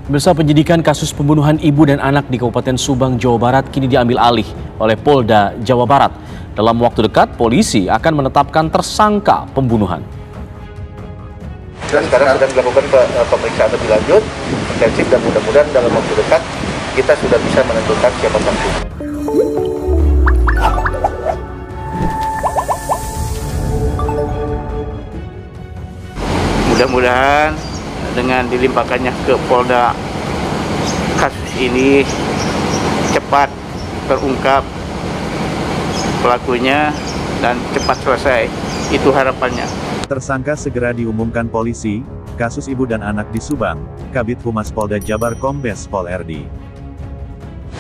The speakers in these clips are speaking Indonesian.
Pemirsa, penyidikan kasus pembunuhan ibu dan anak di Kabupaten Subang, Jawa Barat kini diambil alih oleh Polda Jawa Barat. Dalam waktu dekat, polisi akan menetapkan tersangka pembunuhan. Dan sekarang sedang dilakukan pemeriksaan lebih lanjut, intensif, dan mudah-mudahan dalam waktu dekat kita sudah bisa menentukan siapa saksi. Mudah-mudahan dengan dilimpahkannya ke Polda, kasus ini cepat terungkap pelakunya dan cepat selesai. Itu harapannya. Tersangka segera diumumkan polisi. Kasus ibu dan anak di Subang, Kabid Humas Polda Jabar Kombes Pol RD.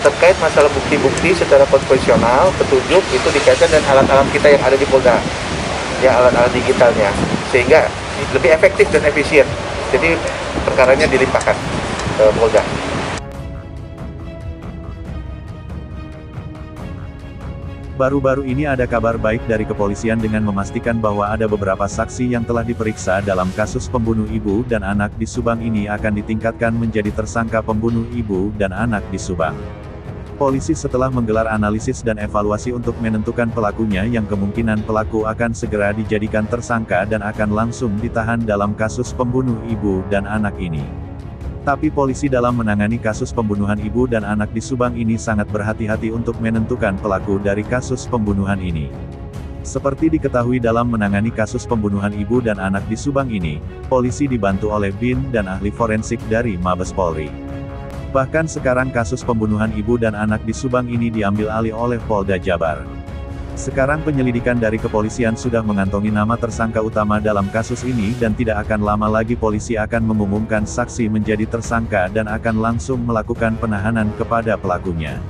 Terkait masalah bukti-bukti secara konvensional, petunjuk itu dikaitkan dengan alat-alat kita yang ada di Polda, ya, alat-alat digitalnya, sehingga lebih efektif dan efisien. Jadi perkaranya dilimpahkan ke Polda. Baru-baru ini ada kabar baik dari kepolisian dengan memastikan bahwa ada beberapa saksi yang telah diperiksa dalam kasus pembunuh ibu dan anak di Subang ini akan ditingkatkan menjadi tersangka pembunuh ibu dan anak di Subang. Polisi setelah menggelar analisis dan evaluasi untuk menentukan pelakunya yang kemungkinan pelaku akan segera dijadikan tersangka dan akan langsung ditahan dalam kasus pembunuh ibu dan anak ini. Tapi polisi dalam menangani kasus pembunuhan ibu dan anak di Subang ini sangat berhati-hati untuk menentukan pelaku dari kasus pembunuhan ini. Seperti diketahui dalam menangani kasus pembunuhan ibu dan anak di Subang ini, polisi dibantu oleh BIN dan ahli forensik dari Mabes Polri. Bahkan sekarang kasus pembunuhan ibu dan anak di Subang ini diambil alih oleh Polda Jabar. Sekarang penyelidikan dari kepolisian sudah mengantongi nama tersangka utama dalam kasus ini dan tidak akan lama lagi polisi akan mengumumkan saksi menjadi tersangka dan akan langsung melakukan penahanan kepada pelakunya.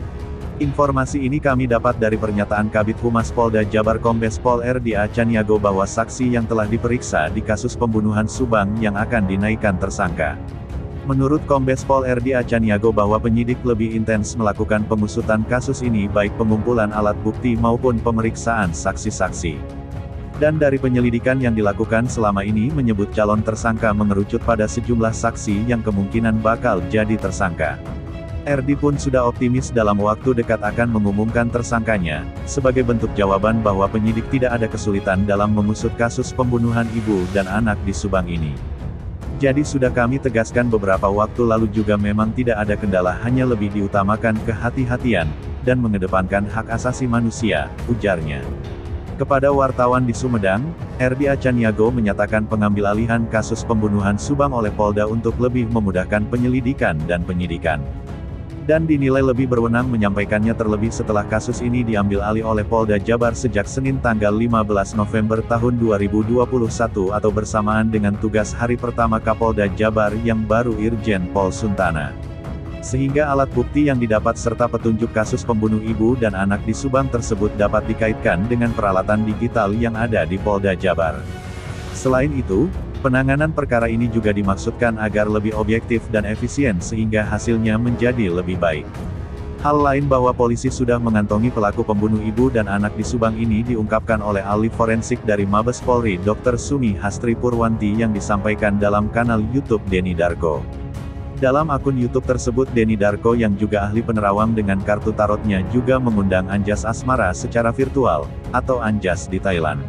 Informasi ini kami dapat dari pernyataan Kabid Humas Polda Jabar Kombes Pol RD Acaniago bahwa saksi yang telah diperiksa di kasus pembunuhan Subang yang akan dinaikkan tersangka. Menurut Kombes Pol RD Acaniago bahwa penyidik lebih intens melakukan pengusutan kasus ini baik pengumpulan alat bukti maupun pemeriksaan saksi-saksi. Dan dari penyelidikan yang dilakukan selama ini menyebut calon tersangka mengerucut pada sejumlah saksi yang kemungkinan bakal jadi tersangka. RD pun sudah optimis dalam waktu dekat akan mengumumkan tersangkanya, sebagai bentuk jawaban bahwa penyidik tidak ada kesulitan dalam mengusut kasus pembunuhan ibu dan anak di Subang ini. Jadi sudah kami tegaskan beberapa waktu lalu juga memang tidak ada kendala, hanya lebih diutamakan kehati-hatian, dan mengedepankan hak asasi manusia, ujarnya. Kepada wartawan di Sumedang, RD Acaniago menyatakan pengambil alihan kasus pembunuhan Subang oleh Polda untuk lebih memudahkan penyelidikan dan penyidikan. Dan dinilai lebih berwenang menyampaikannya terlebih setelah kasus ini diambil alih oleh Polda Jabar sejak Senin tanggal 15 November tahun 2021 atau bersamaan dengan tugas hari pertama Kapolda Jabar yang baru Irjen Pol Suntana. Sehingga alat bukti yang didapat serta petunjuk kasus pembunuh ibu dan anak di Subang tersebut dapat dikaitkan dengan peralatan digital yang ada di Polda Jabar. Selain itu, penanganan perkara ini juga dimaksudkan agar lebih objektif dan efisien sehingga hasilnya menjadi lebih baik. Hal lain bahwa polisi sudah mengantongi pelaku pembunuh ibu dan anak di Subang ini diungkapkan oleh ahli forensik dari Mabes Polri Dr. Sumi Hastri Purwanti yang disampaikan dalam kanal YouTube Denny Darko. Dalam akun YouTube tersebut Denny Darko yang juga ahli penerawang dengan kartu tarotnya juga mengundang Anjas Asmara secara virtual, atau Anjas di Thailand.